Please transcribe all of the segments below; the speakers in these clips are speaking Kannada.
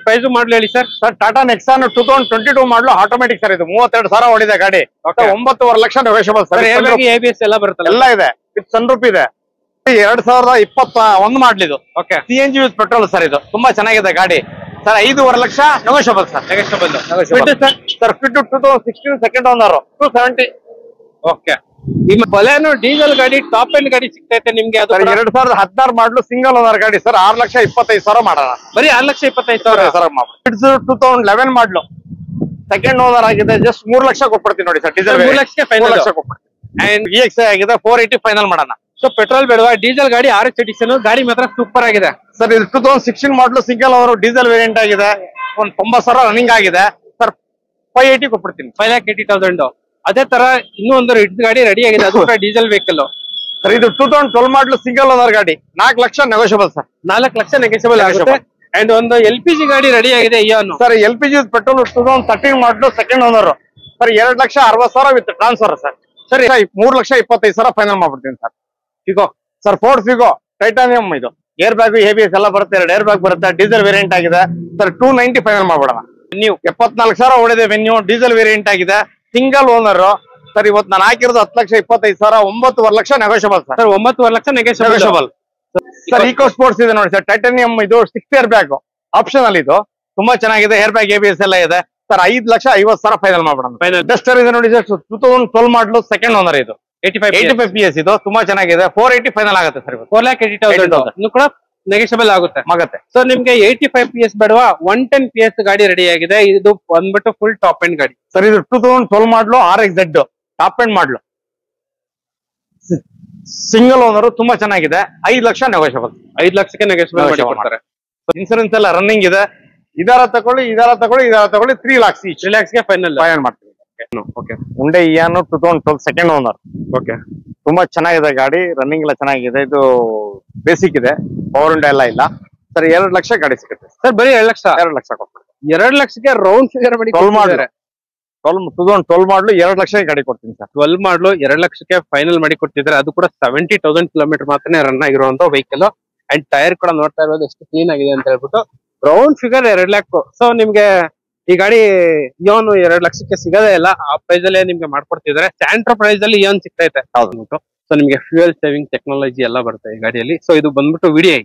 ಪ್ರೈಸ್ ಮಾಡ್ಲಿ ಹೇಳಿ ಸರ್. ಸರ್ ಟಾಟಾ ನೆಕ್ಸಾನ್ 2022 ಮಾಡಲು ಆಟೋಮೆಟಿಕ್ ಸರ್. ಇದು 32,000 ಓಡಿದೆ ಗಾಡಿ. 9.5 ಲಕ್ಷ ನೆಗೋಷಿಯಬಲ್ ಸರ್. ABS ಎಲ್ಲ ಬರುತ್ತಲ್ಲ, ಎಲ್ಲ ಇದೆ. ವಿತ್ ಸನ್ರೂಫ್ ಇದೆ. 2021 ಮಾಡಲಿದು. Okay. CNG use petrol sir. ಇದು ತುಂಬಾ ಚೆನ್ನಾಗಿದೆ ಗಾಡಿ sir. 5.5 lakh negotiable sir. Sir fit 2016 second owner 270. Okay. ನಿಮ್ಮ ಬಲೆನೋ ಡೀಸೆಲ್ ಗಾಡಿ ಟಾಪ್ ಎಂಡ್ ಗಾಡಿ ಸಿಗ್ತೈತೆ ನಿಮ್ಗೆ. ಅದು 2016 ಮಾಡಲು ಸಿಂಗಲ್ ಓನರ್ ಗಾಡಿ ಸರ್. 6,25,000 ಮಾಡೋಣ. ಬರೀ 6,25,000 ಸರ್. 2011 ಮಾಡಲು ಸೆಕೆಂಡ್ ಓನರ್ ಆಗಿದೆ. ಜಸ್ಟ್ 3 ಲಕ್ಷ ಕೊಟ್ಬಿಡ್ತೀನಿ ನೋಡಿ ಸರ್. ಡೀಸೆಲ್ 3 ಲಕ್ಷಕ್ಕೆ ಫೈನಲ್ ಕೊಟ್ಬಿಡ್ತೀನಿ. ಅಂಡ್ EXI ಆಗಿದೆ 480 ಫೈನಲ್ ಮಾಡೋಣ. ಸೊ ಪೆಟ್ರೋಲ್ ಬೇಡವಾ, ಡೀಸೆಲ್ ಗಾಡಿ RS ಎಡಿಷನ್ ಗಾಡಿ ಮಾತ್ರ ಸೂಪರ್ ಆಗಿದೆ ಸರ್. ಇದು 2016 ಮಾಡಲು ಸಿಂಗಲ್ ಓನರ್ ಡೀಸೆಲ್ ವೇರಿಯಂಟ್ ಆಗಿದೆ. ಒಂದು 90,000 ರನ್ನಿಂಗ್ ಆಗಿದೆ ಸರ್. 580 ಕೊಟ್ಬಿಡ್ತೀನಿ. 5,80,000. ಅದೇ ತರ ಇನ್ನೂ ಒಂದು ರಿಡ್ಸ್ ಗಾಡಿ ರೆಡಿ ಆಗಿದೆ, ಅದು ಕೂಡ ಡೀಸೆಲ್ ವೆಹಿಕಲ್ ಸರ್. ಇದು 2012 ಮಾಡಲು ಸಿಂಗಲ್ ಓನರ್ ಗಾಡಿ. 4 lakh negotiable sir. 4 lakh negotiable ಆಗುತ್ತೆ. ಅಂಡ್ ಒಂದು LPG ಗಾಡಿ ರೆಡಿ ಆಗಿದೆ ಇಯಾನು ಸರ್. LPG ಪೆಟ್ರೋಲ್ 2013 ಮಾಡಲು second owner sir. 2,60,000 with transfer sir. ಸರಿ 3,25,000 ಫೈನಲ್ ಮಾಡ್ಬಿಡ್ತೀನಿ sir. Figo sir. Ford Figo Titanium. ಇದು ಏರ್ ಬ್ಯಾಗ್ ABS ಎಲ್ಲ ಬರುತ್ತೆ. 2 ಏರ್ ಬ್ಯಾಗ್ ಬರುತ್ತೆ. ಡೀಸೆಲ್ ವೇರಿಯಂಟ್ ಆಗಿದೆ ಸರ್. 290 ಫೈನಲ್ ಮಾಡ್ಬಿಡೋಣ. ನೀವು 74,000 ಓಡಿದೆ. ವೆನ್ಯೂ ಡೀಸೆಲ್ ವೇರಿಯಂಟ್ ಆಗಿದೆ. Single owner sir. ಇವತ್ತು ನಾನು ಹಾಕಿರೋದು 10,25,000. 9.5 lakh negotiable sir. 9.5 lakh negotiable sir. Eco Sports ಇದೆ ನೋಡಿ ಸರ್. ಟೈಟಾನಿಯಂ. ಇದು 6 ಏರ್ ಬ್ಯಾಗ್ ಆಪ್ಷನಲ್. ಇದು ತುಂಬಾ ಚೆನ್ನಾಗಿದೆ. ಏರ್ ಬ್ಯಾಗ್ ABS ಎಲ್ಲ ಇದೆ ಸರ್. 5,50,000 ಫೈನಲ್ ಮಾಡ್ಬಿಡೋಣ. ಡಸ್ಟರ್ ಇದೆ ನೋಡಿ ಸರ್. 2012 ಮಾಡಲು ಸೆಕೆಂಡ್ ಓನರ್. ಇದು 85 PS. ಇದು ತುಂಬಾ ಚೆನ್ನಾಗಿದೆ. 480 ಫೈನಲ್ ಆಗುತ್ತೆ ಸರ್. 4,80,000 ಇನ್ನು ಕೂಡ ನೆಗೋಷಿಯಬಲ್ ಆಗುತ್ತೆ. ಸೊ ನಿಮ್ಗೆ 85 PS ಬೇಡವಾ, 110 PS ಗಾಡಿ ರೆಡಿ ಆಗಿದೆ. ಇದು ಬಂದ್ಬಿಟ್ಟು ಫುಲ್ ಟಾಪ್ ಎಂಡ್ ಗಾಡಿ ಸರ್. ಇದು 2012 ಮಾಡಲು RXZ ಟಾಪ್ ಎಂಡ್ ಮಾಡಲು ಸಿಂಗಲ್ ಓನರ್. ತುಂಬಾ ಚೆನ್ನಾಗಿದೆ. 5 ಲಕ್ಷ ನೆಗೋಷಿಯಬಲ್. 5 ಲಕ್ಷಕ್ಕೆ ನೆಗೋಷಿಯಬಲ್ ಮಾಡ್ತಾರೆ. ಇನ್ಸೂರೆನ್ಸ್ ಎಲ್ಲ ರನ್ನಿಂಗ್ ಇದೆ. ಇದರ ತಗೊಳ್ಳಿ 3 lakhs. 3 lakhs ಗೆ ಫೈನಲ್ ಮಾಡ್ತೀವಿ. ಉಂಡೆ ಇಯಾನು 2012 ಸೆಕೆಂಡ್ ಓನರ್. ಓಕೆ. ತುಂಬಾ ಚೆನ್ನಾಗಿದೆ ಗಾಡಿ. ರನ್ನಿಂಗ್ ಎಲ್ಲ ಚೆನ್ನಾಗಿದೆ. ಇದು ಬೇಸಿಕ್ ಇದೆ. ಪವರ್ ಉಂಡೆ ಎಲ್ಲ ಇಲ್ಲ ಸರ್. 2 ಲಕ್ಷ ಗಾಡಿ ಸಿಗುತ್ತೆ ಸರ್. ಬರೀ 2 ಲಕ್ಷ. 2 ಲಕ್ಷ ಕೊಡ್ತೀನಿ. 2 ಲಕ್ಷಕ್ಕೆ ರೌಂಡ್ ಫಿಗರ್ ಮಾಡಿ 2012 ಮಾಡಲು 2 ಲಕ್ಷ ಗಾಡಿ ಕೊಡ್ತೀನಿ ಸರ್. 12 ಮಾಡಲು 2 ಲಕ್ಷಕ್ಕೆ ಫೈನಲ್ ಮಾಡಿ ಕೊಡ್ತಿದ್ದಾರೆ. ಅದು ಕೂಡ 70,000 ಕಿಲೋಮೀಟರ್ ಮಾತ್ರ ರನ್ ಆಗಿರುವಂತ ವೆಹಿಕಲ್. ಅಂಡ್ ಟೈರ್ ಕೂಡ ನೋಡ್ತಾ ಇರೋದು ಎಷ್ಟು ಕ್ಲೀನ್ ಆಗಿದೆ ಅಂತ ಹೇಳ್ಬಿಟ್ಟು. Round figure 2 lakh. ಸೊ ನಿಮ್ಗೆ ಈ ಗಾಡಿ ಇಯೋನ್ 2 ಲಕ್ಷಕ್ಕೆ ಸಿಗದೇ ಇಲ್ಲ. ಆ ಪ್ರೈಸ್ ಅಲ್ಲೇ ನಿಮ್ಗೆ ಮಾಡ್ಕೊಡ್ತಿದ್ದಾರೆ. ಸ್ಯಾಂಟ್ರೋ ಪ್ರೈಸ್ ಅಲ್ಲಿ ಇಯೋನ್ ಸಿಗ್ತೈತೆ. ಸೊ ನಿಮ್ಗೆ ಫ್ಯೂಯಲ್ ಸೇವಿಂಗ್ ಟೆಕ್ನಾಲಜಿ ಎಲ್ಲ ಬರುತ್ತೆ ಈ ಗಾಡಿಯಲ್ಲಿ. ಸೊ ಇದು ಬಂದ್ಬಿಟ್ಟು VDI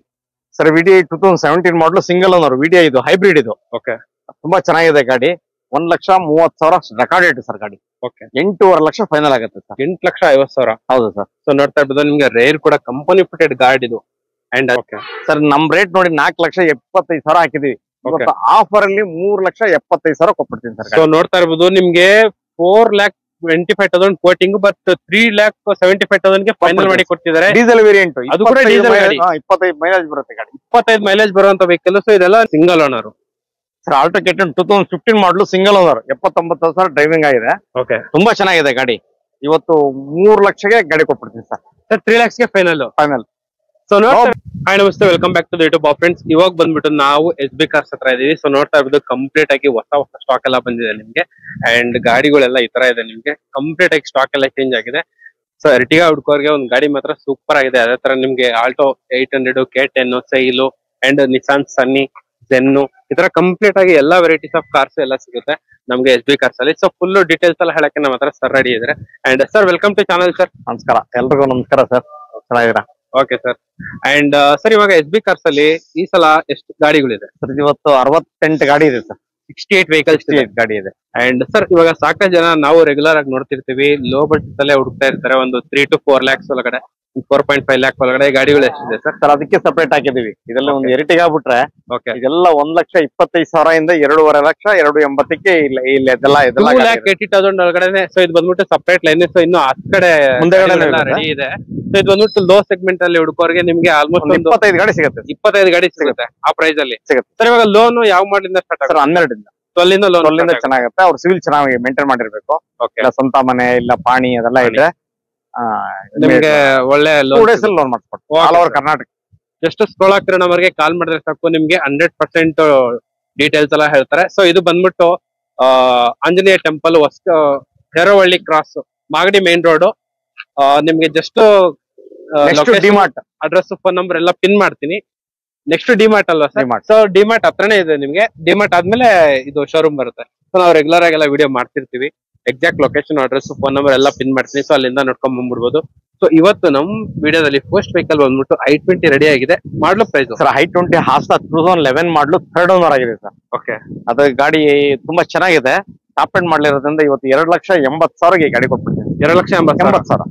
ಸರ್. VDI 2017 ಮಾಡಲು ಸಿಂಗಲ್ ಓನರ್. VDI ಇದು ಹೈಬ್ರಿಡ್. ಇದು ಓಕೆ. ತುಂಬಾ ಚೆನ್ನಾಗಿದೆ ಗಾಡಿ. 1,30,000 ರೆಕಾರ್ಡೆಡ್ ಸರ್ ಗಾಡಿ. ಓಕೆ. 8.5 ಲಕ್ಷ ಫೈನಲ್ ಆಗುತ್ತೆ ಸರ್. 8,50,000. ಹೌದು ಸರ್. ಸೊ ನೋಡ್ತಾ ಇರ್ಬೋದು ನಿಮ್ಗೆ ರೇರ್ ಕೂಡ ಕಂಪನಿ ಫಿಟೆಡ್ ಗಾಡಿ ಇದು. ಅಂಡ್ ಸರ್ ನಮ್ ರೇಟ್ ನೋಡಿ 4,75,000 ಹಾಕಿದೀವಿ. ಆಫರ್ ಅಲ್ಲಿ 3,75,000 ಕೊಟ್ಬಿಡ್ತೀನಿ ಸರ್. ಸೊ ನೋಡ್ತಾ ಇರ್ಬೋದು ನಿಮ್ಗೆ 4,25,000 ಕೋಟಿಂಗ್ ಬಟ್ 3,75,000 ಗೆ ಫೈನಲ್ ಮಾಡಿ ಕೊಡ್ತಿದ್ದಾರೆ. Diesel variant. ಅದು ಕೂಡ ಡೀಸೆಲ್ ಗಾಡಿ. 25 ಮೈಲೇಜ್ ಬರುತ್ತೆ ಗಾಡಿ. 25 ಮೈಲೇಜ್ ಬರುವಂತ ವೆಹಿಕಲ್. ಸೊ ಇದೆಲ್ಲ single owner sir. Alto K10 2015 ಮಾಡಲು ಸಿಂಗಲ್ ಓನರ್. 79,000 ಡ್ರೈವಿಂಗ್ ಆಗಿದೆ. ಓಕೆ. ತುಂಬಾ ಚೆನ್ನಾಗಿದೆ ಗಾಡಿ. ಇವತ್ತು 3 ಲಕ್ಷಕ್ಕೆ ಗಾಡಿ ಕೊಟ್ಬಿಡ್ತೀನಿ ಸರ್. 3 lakhs ಗೆ ಫೈನಲ್. ಸೊ ಹಾಯ್ ನಮಸ್ತೆ, welcome back to the YouTube friends. ಇವಾಗ ಬಂದ್ಬಿಟ್ಟು ನಾವು SB ಕಾರ್ಸ್ ಹತ್ರ ಇದೀವಿ. ಸೊ ನೋಡ್ತಾ ಇರೋದು ಕಂಪ್ಲೀಟ್ ಆಗಿ ಹೊಸ ಸ್ಟಾಕ್ ಎಲ್ಲ ಬಂದಿದೆ ನಿಮ್ಗೆ. ಅಂಡ್ ಗಾಡಿಗಳೆಲ್ಲ ಈ ತರ ಇದೆ. ನಿಮ್ಗೆ ಕಂಪ್ಲೀಟ್ ಆಗಿ ಸ್ಟಾಕ್ ಎಲ್ಲ ಚೇಂಜ್ ಆಗಿದೆ. ಸೊ ಎರ್ಟಿಗಾ ಹುಡ್ಕೋರ್ಗೆ ಒಂದು ಗಾಡಿ ಮಾತ್ರ ಸೂಪರ್ ಆಗಿದೆ. ಅದೇ ತರ ನಿಮ್ಗೆ ಆಲ್ಟೋ 800, K10, ಸೈಲು ಅಂಡ್ ನಿಸಾನ್ ಸನ್ನಿ, ಜೆನ್ನು ಈ ತರ ಕಂಪ್ಲೀಟ್ ಆಗಿ ಎಲ್ಲಾ ವೆರೈಟೀಸ್ ಆಫ್ ಕಾರ್ಸ್ ಎಲ್ಲ ಸಿಗುತ್ತೆ ನಮ್ಗೆ SB ಕಾರ್ಸ್ ಅಲ್ಲಿ. ಸೊ ಫುಲ್ ಡೀಟೇಲ್ಸ್ ಎಲ್ಲ ಹೇಳಕ್ಕೆ ನಮ್ಮ ಹತ್ರ ಸರ್ ರೆಡಿ ಇದ್ರೆ. And sir welcome to channel sir. ನಮಸ್ಕಾರ ಎಲ್ರಿಗೂ. ನಮಸ್ಕಾರ ಸರ್. ಚೆನ್ನಾಗಿದ್ದೀರಾ? Okay sir. ಅಂಡ್ ಸರ್ ಇವಾಗ SB ಕಾರ್ಸ್ ಅಲ್ಲಿ ಈ ಸಲ ಎಷ್ಟು ಗಾಡಿಗಳಿದೆ ಸರ್? ಇವತ್ತು 68 ಗಾಡಿ ಇದೆ ಸರ್. 68 ವೆಹಿಕಲ್ಸ್ ಗಾಡಿ ಇದೆ. ಅಂಡ್ ಸರ್ ಇವಾಗ ಸಾಕಷ್ಟು ಜನ ನಾವು ರೆಗ್ಯುಲರ್ ಆಗಿ ನೋಡ್ತಿರ್ತೀವಿ, ಲೋ ಬಡ್ಜೆಟ್ ಅಲ್ಲೇ ಹುಡುಕ್ತಾ ಇರ್ತಾರೆ. ಒಂದು 3 to 4 lakhs ಒಳಗಡೆ, 4.5 lakh ಒಳಗಡೆ ಗಾಡಿಗಳು ಎಷ್ಟಿದೆ ಸರ್? ಸರ್ ಅದಕ್ಕೆ ಸಪರೇಟ್ ಹಾಕಿದೀವಿ. ಇದೆಲ್ಲ ಒಂದು ಎರ್ಟಿಗಾ ಬಿಟ್ರೆ ಇದೆಲ್ಲ 1,25,000 ಇಂದ 2.5 ಲಕ್ಷ 2.80ಕ್ಕೆ ಇಲ್ಲ ಇದೆಲ್ಲ 2,80,000 ಒಳಗಡೆ. ಸೊ ಇದು ಬಂದ್ಬಿಟ್ಟು ಸಪರೇಟ್ ಲೈನ್. ಸೊ ಇನ್ನು ಆ ಕಡೆ ರೆಡಿ ಇದೆ. ಸೊ ಇದು ಬಂದ್ಬಿಟ್ಟು ಲೋ ಸೆಗ್ಮೆಂಟ್ ಅಲ್ಲಿ ಹುಡುಕೋರ್ಗೆ ನಿಮ್ಗೆ ಆಲ್ಮೋಸ್ಟ್ 25 ಗಾಡಿ ಸಿಗುತ್ತೆ. 25 ಗಾಡಿ ಸಿಗುತ್ತೆ ಆ ಪ್ರೈಸ್ ಅಲ್ಲಿ ಸಿಗುತ್ತೆ. ಸರ್ ಇವಾಗ ಲೋನ್ ಯಾವ ಮಾಡ್ಲಿಂದ ಸ್ಟಾರ್ಟ್ ಆಗುತ್ತೆ? 12 ಇಂದ 12 ಇಂದ ಚೆನ್ನಾಗುತ್ತೆ. ಅವ್ರು ಸಿವಿಲ್ ಚೆನ್ನಾಗಿ ಮೇಂಟೈನ್ ಮಾಡಿರ್ಬೇಕು. ಇಲ್ಲ ಸ್ವಂತ ಮನೆ ಇಲ್ಲ ಪಾಣಿ ಅದೆಲ್ಲ ಇದ್ರೆ ನಿಮ್ಗೆ ಒಳ್ಳೆ ಲೋನ್ ಮಾಡಿಸ್ಕೊಡ್ತೀವಿ all over Karnataka. Just scroll ಆಗ್ತಿರೋ ನಂಬರ್ಗೆ ಕಾಲ್ ಮಾಡಿದ್ರೆ ಸಾಕು, ನಿಮ್ಗೆ 100% ಡೀಟೇಲ್ಸ್ ಎಲ್ಲ ಹೇಳ್ತಾರೆ. ಸೊ ಇದು ಬಂದ್ಬಿಟ್ಟು Anjaneya temple, Heravalli cross, Magadi main road. ನಿಮ್ಗೆ ಜಸ್ಟ್ ಅಡ್ರೆಸ್, ಫೋನ್ ನಂಬರ್ ಎಲ್ಲ ಪಿನ್ ಮಾಡ್ತೀನಿ. ನೆಕ್ಸ್ಟ್ ಡಿಮಾರ್ಟ್ ಅಲ್ವಾ ಸರ್? ಡಿಮಾರ್ಟ್. ಸೊ ಡಿಮಾರ್ಟ್ ಹತ್ರನೇ ಇದೆ ನಿಮ್ಗೆ. ಡಿಮಾರ್ಟ್ ಆದ್ಮೇಲೆ ಇದು ಶೋರೂಮ್ ಬರುತ್ತೆ. ಸೊ ನಾವು ರೆಗ್ಯುಲರ್ ಆಗಿ ಎಲ್ಲ ವಿಡಿಯೋ ಮಾಡ್ತಿರ್ತೀವಿ. Exact location, address, phone number ಎಲ್ಲ ಪಿನ್ ಮಾಡ್ತೀನಿ. ಸೊ ಅಲ್ಲಿಂದ ನೋಡ್ಕೊಂಡ್ ಬಂದ್ಬಿಡ್ಬೋದು. ಸೊ ಇವತ್ತು ನಮ್ ವಿಡಿಯೋದಲ್ಲಿ ಫಸ್ಟ್ ವೆಹಿಕಲ್ ಬಂದ್ಬಿಟ್ಟು i20 ರೆಡಿ ಆಗಿದೆ. ಮಾಡಲು ಪ್ರೈಸ್ ಸರ್ i20 ಹಾಸ್ತಾ 2011 ಮಾಡಲು 3rd ಓನರ್ ಆಗಿದೆ ಸರ್. ಓಕೆ. ಅದು ಗಾಡಿ ತುಂಬಾ ಚೆನ್ನಾಗಿದೆ. ಟಾಪ್ ಎಂಡ್ ಮಾಡ್ಲಿರೋದ್ರಿಂದ ಇವತ್ತು 2,80,000 ಈ ಗಾಡಿ ಕೊಟ್ಬಿಡ್ತೀನಿ. 2,80,000.